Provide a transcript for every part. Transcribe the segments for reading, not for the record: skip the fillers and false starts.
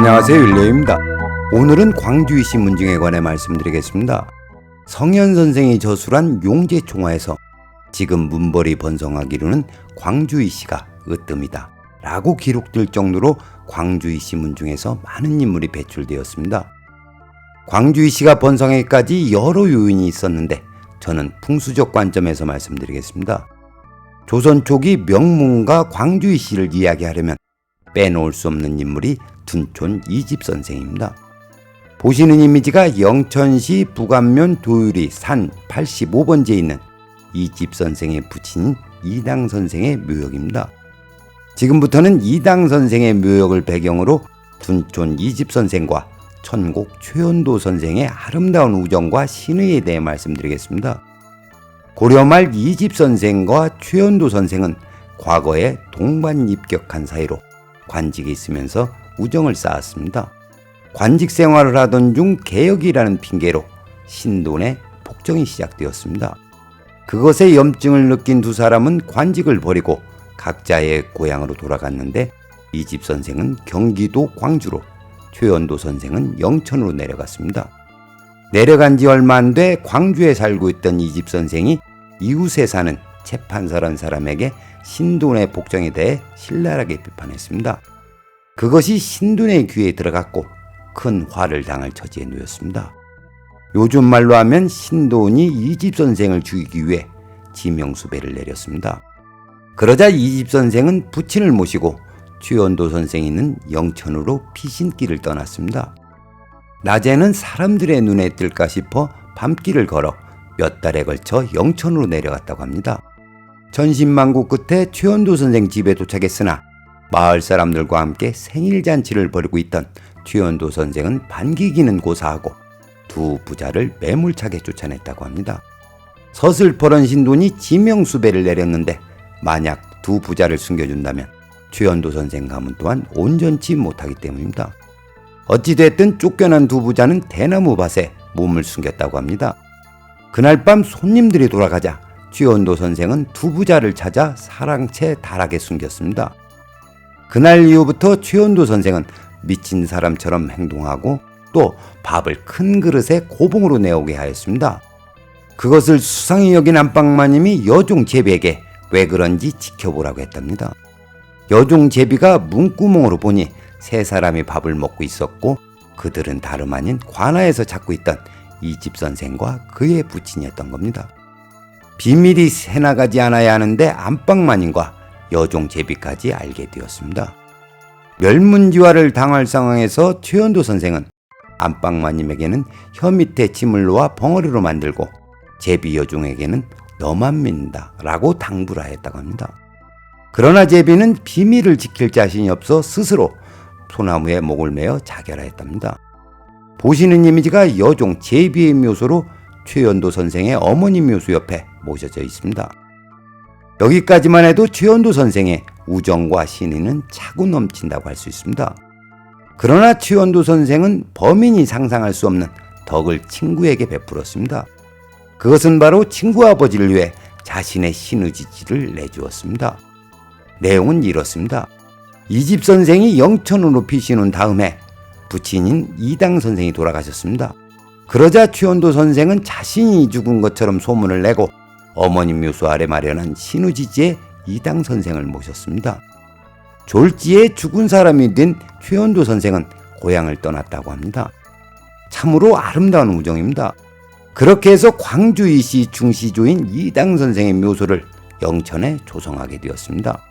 안녕하세요, 윌레입니다. 오늘은 광주이시 문중에 관해 말씀드리겠습니다. 성현 선생이 저술한 용제총화에서 지금 문벌이 번성하기로는 광주이시가 으뜸이다 라고 기록될 정도로 광주이시 문중에서 많은 인물이 배출되었습니다. 광주이시가 번성하기까지 여러 요인이 있었는데 저는 풍수적 관점에서 말씀드리겠습니다. 조선 초기 명문가 광주이시를 이야기하려면 빼놓을 수 없는 인물이 둔촌 이집선생입니다. 보시는 이미지가 영천시 부감면 도유리 산 85번지에 있는 이집선생의 부친인 이당선생의 묘역입니다. 지금부터는 이당선생의 묘역을 배경으로 둔촌 이집선생과 천곡 최연도 선생의 아름다운 우정과 신의에 대해 말씀드리겠습니다. 고려 말 이집선생과 최연도 선생은 과거에 동반 입격한 사이로 관직에 있으면서 우정을 쌓았습니다. 관직 생활을 하던 중 개혁이라는 핑계로 신돈의 복정이 시작되었습니다. 그것에 염증을 느낀 두 사람은 관직을 버리고 각자의 고향으로 돌아갔는데 이집 선생은 경기도 광주로, 최연도 선생은 영천으로 내려갔습니다. 내려간 지 얼마 안 돼 광주에 살고 있던 이집 선생이 이웃에 사는 채판사란 사람에게 신돈의 복정에 대해 신랄하게 비판했습니다. 그것이 신돈의 귀에 들어갔고 큰 화를 당할 처지에 놓였습니다. 요즘 말로 하면 신돈이 이집 선생을 죽이기 위해 지명수배를 내렸습니다. 그러자 이집 선생은 부친을 모시고 최연도 선생이 있는 영천으로 피신길을 떠났습니다. 낮에는 사람들의 눈에 뜰까 싶어 밤길을 걸어 몇 달에 걸쳐 영천으로 내려갔다고 합니다. 천신만고 끝에 최연도 선생 집에 도착했으나 마을 사람들과 함께 생일잔치를 벌이고 있던 최연도 선생은 반기기는 고사하고 두 부자를 매몰차게 쫓아냈다고 합니다. 서슬퍼런 신돈이 지명수배를 내렸는데 만약 두 부자를 숨겨준다면 최연도 선생 가문 또한 온전치 못하기 때문입니다. 어찌됐든 쫓겨난 두 부자는 대나무 밭에 몸을 숨겼다고 합니다. 그날 밤 손님들이 돌아가자 최연도 선생은 두 부자를 찾아 사랑채 다락에 숨겼습니다. 그날 이후부터 최연도 선생은 미친 사람처럼 행동하고 또 밥을 큰 그릇에 고봉으로 내오게 하였습니다. 그것을 수상히 여긴 안방마님이 여종 제비에게 왜 그런지 지켜보라고 했답니다. 여종 제비가 문구멍으로 보니 세 사람이 밥을 먹고 있었고 그들은 다름 아닌 관아에서 찾고 있던 이집 선생과 그의 부친이었던 겁니다. 비밀이 새나가지 않아야 하는데 안방마님과 여종 제비까지 알게 되었습니다. 멸문지화를 당할 상황에서 최연도 선생은 안방마님에게는 혀 밑에 침을 놓아 벙어리로 만들고 제비 여종에게는 너만 믿는다 라고 당부를 하였다고 합니다. 그러나 제비는 비밀을 지킬 자신이 없어 스스로 소나무에 목을 매어 자결하였답니다. 보시는 이미지가 여종 제비의 묘소로 최연도 선생의 어머니 묘소 옆에 모셔져 있습니다. 여기까지만 해도 최연도 선생의 우정과 신의는 차고 넘친다고 할 수 있습니다. 그러나 최연도 선생은 범인이 상상할 수 없는 덕을 친구에게 베풀었습니다. 그것은 바로 친구 아버지를 위해 자신의 신의지지를 내주었습니다. 내용은 이렇습니다. 이집 선생이 영천으로 피신 온 다음에 부친인 이당 선생이 돌아가셨습니다. 그러자 최연도 선생은 자신이 죽은 것처럼 소문을 내고 어머니 묘소 아래 마련한 신우지지에 이당 선생을 모셨습니다. 졸지에 죽은 사람이 된 최연도 선생은 고향을 떠났다고 합니다. 참으로 아름다운 우정입니다. 그렇게 해서 광주이시 중시조인 이당 선생의 묘소를 영천에 조성하게 되었습니다.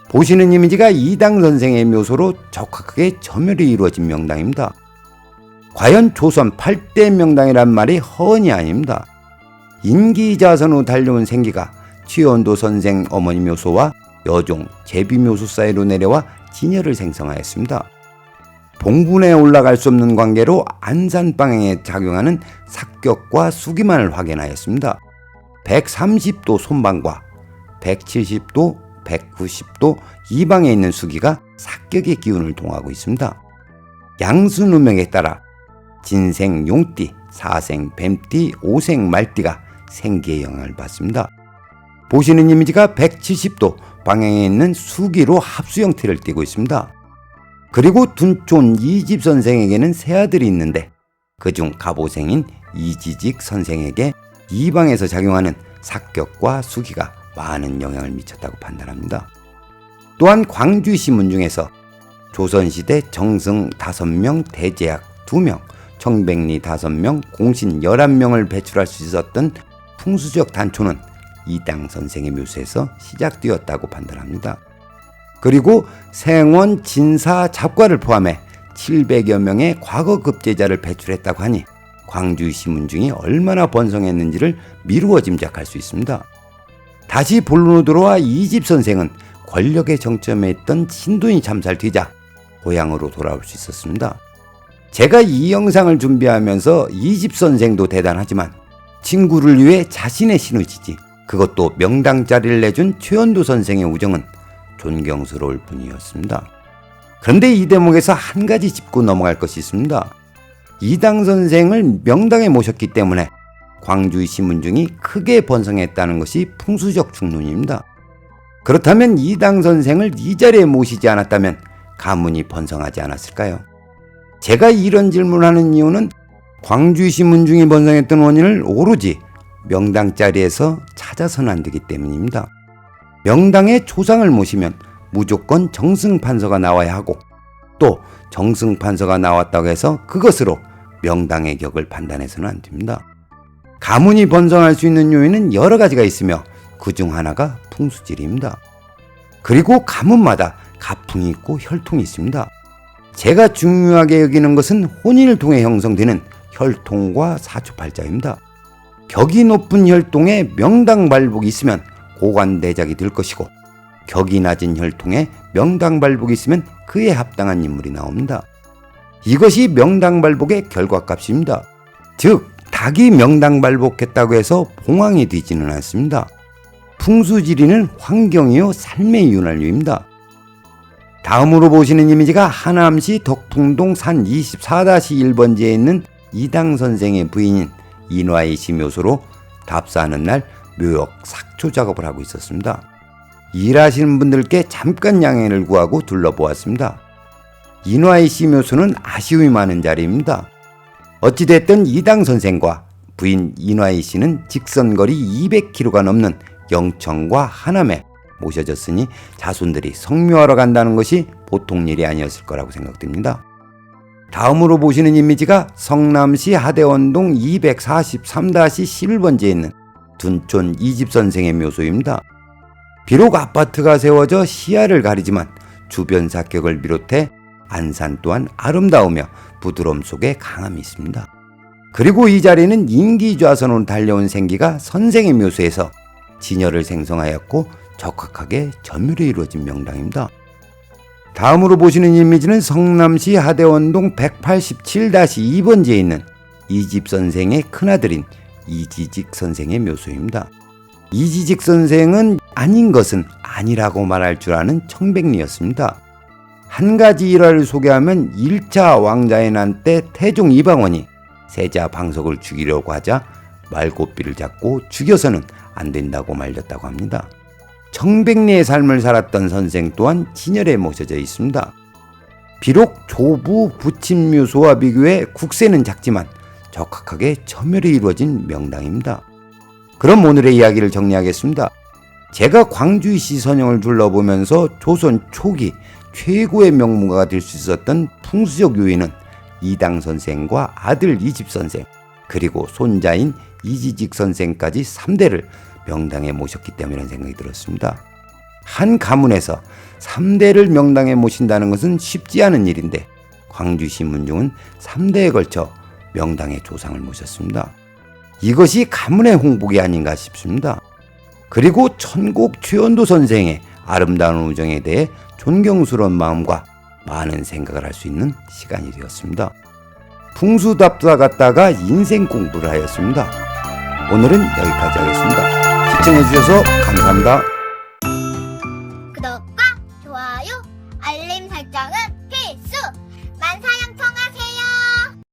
보시는 이미지가 이당 선생의 묘소로 적확하게 점열이 이루어진 명당입니다. 과연 조선 8대 명당이란 말이 허언이 아닙니다. 인기자선 후 달려온 생기가 최연도 선생 어머니 묘소와 여종 제비 묘소 사이로 내려와 진열을 생성하였습니다. 봉분에 올라갈 수 없는 관계로 안산방향에 작용하는 삭격과 수기만을 확인하였습니다. 130도 손방과 170도, 190도 이방에 있는 수기가 삭격의 기운을 동하고 있습니다. 양수누명에 따라 진생 용띠, 사생 뱀띠, 오생 말띠가 생기의 영향을 받습니다. 보시는 이미지가 170도 방향에 있는 수기로 합수 형태를 띠고 있습니다. 그리고 둔촌 이집 선생에게는 세 아들이 있는데 그중 갑오생인 이지직 선생에게 이방에서 작용하는 삭격과 수기가 많은 영향을 미쳤다고 판단합니다. 또한 광주시 문중에서 조선시대 정승 5명, 대제약 2명, 청백리 5명, 공신 11명을 배출할 수 있었던 풍수적 단초는 이당 선생의 묘수에서 시작되었다고 판단합니다. 그리고 생원, 진사, 잡과를 포함해 700여 명의 과거 급제자를 배출했다고 하니 광주시 문중이 얼마나 번성했는지를 미루어 짐작할 수 있습니다. 다시 본론으로 돌아와 이집 선생은 권력의 정점에 있던 신돈이 참살되자 고향으로 돌아올 수 있었습니다. 제가 이 영상을 준비하면서 이집 선생도 대단하지만 친구를 위해 자신의 시누지지, 그것도 명당 자리를 내준 최연도 선생의 우정은 존경스러울 뿐이었습니다. 그런데 이 대목에서 한 가지 짚고 넘어갈 것이 있습니다. 이당 선생을 명당에 모셨기 때문에 광주시 문중이 크게 번성했다는 것이 풍수적 중론입니다. 그렇다면 이당 선생을 이 자리에 모시지 않았다면 가문이 번성하지 않았을까요? 제가 이런 질문하는 이유는 광주시 문중이 번성했던 원인을 오로지 명당 자리에서 찾아서는 안 되기 때문입니다. 명당에 조상을 모시면 무조건 정승판서가 나와야 하고 또 정승판서가 나왔다고 해서 그것으로 명당의 격을 판단해서는 안 됩니다. 가문이 번성할 수 있는 요인은 여러 가지가 있으며 그중 하나가 풍수질입니다. 그리고 가문마다 가풍이 있고 혈통이 있습니다. 제가 중요하게 여기는 것은 혼인을 통해 형성되는 혈통과 사주팔자입니다. 격이 높은 혈통에 명당발복이 있으면 고관대작이 될 것이고 격이 낮은 혈통에 명당발복이 있으면 그에 합당한 인물이 나옵니다. 이것이 명당발복의 결과값입니다. 즉 닭이 명당발복했다고 해서 봉황이 되지는 않습니다. 풍수지리는 환경이요 삶의 윤활유입니다. 다음으로 보시는 이미지가 하남시 덕풍동 산 24-1번지에 있는 이당 선생의 부인인 인화의 시 묘소로 답사하는 날 묘역 삭초 작업을 하고 있었습니다. 일하시는 분들께 잠깐 양해를 구하고 둘러보았습니다. 인화의 시 묘소는 아쉬움이 많은 자리입니다. 어찌됐든 이당 선생과 부인 인화의 씨는 직선거리 200km가 넘는 영천과 하남에 모셔졌으니 자손들이 성묘하러 간다는 것이 보통 일이 아니었을 거라고 생각됩니다. 다음으로 보시는 이미지가 성남시 하대원동 243-11번지에 있는 둔촌 이집 선생의 묘소입니다. 비록 아파트가 세워져 시야를 가리지만 주변 사격을 비롯해 안산 또한 아름다우며 부드러움 속에 강함이 있습니다. 그리고 이 자리는 인기좌선으로 달려온 생기가 선생의 묘소에서 진열을 생성하였고 적확하게 점유로 이루어진 명당입니다. 다음으로 보시는 이미지는 성남시 하대원동 187-2번지에 있는 이집 선생의 큰아들인 이지직 선생의 묘소입니다. 이지직 선생은 아닌 것은 아니라고 말할 줄 아는 청백리였습니다. 한 가지 일화를 소개하면 1차 왕자의 난 때 태종 이방원이 세자 방석을 죽이려고 하자 말고삐를 잡고 죽여서는 안 된다고 말렸다고 합니다. 청백리의 삶을 살았던 선생 또한 진열에 모셔져 있습니다. 비록 조부 부친묘소와 비교해 국세는 작지만 적확하게 점열이 이루어진 명당입니다. 그럼 오늘의 이야기를 정리하겠습니다. 제가 광주시 선영을 둘러보면서 조선 초기 최고의 명문가가 될 수 있었던 풍수적 요인은 이당 선생과 아들 이집 선생 그리고 손자인 이지직 선생까지 3대를 명당에 모셨기 때문이라는 생각이 들었습니다. 한 가문에서 3대를 명당에 모신다는 것은 쉽지 않은 일인데 광주시 문중은 3대에 걸쳐 명당의 조상을 모셨습니다. 이것이 가문의 홍복이 아닌가 싶습니다. 그리고 천곡 최연도 선생의 아름다운 우정에 대해 존경스러운 마음과 많은 생각을 할 수 있는 시간이 되었습니다. 풍수답사 갔다가 인생 공부를 하였습니다. 오늘은 여기까지 하겠습니다. 시청해주셔서 감사합니다.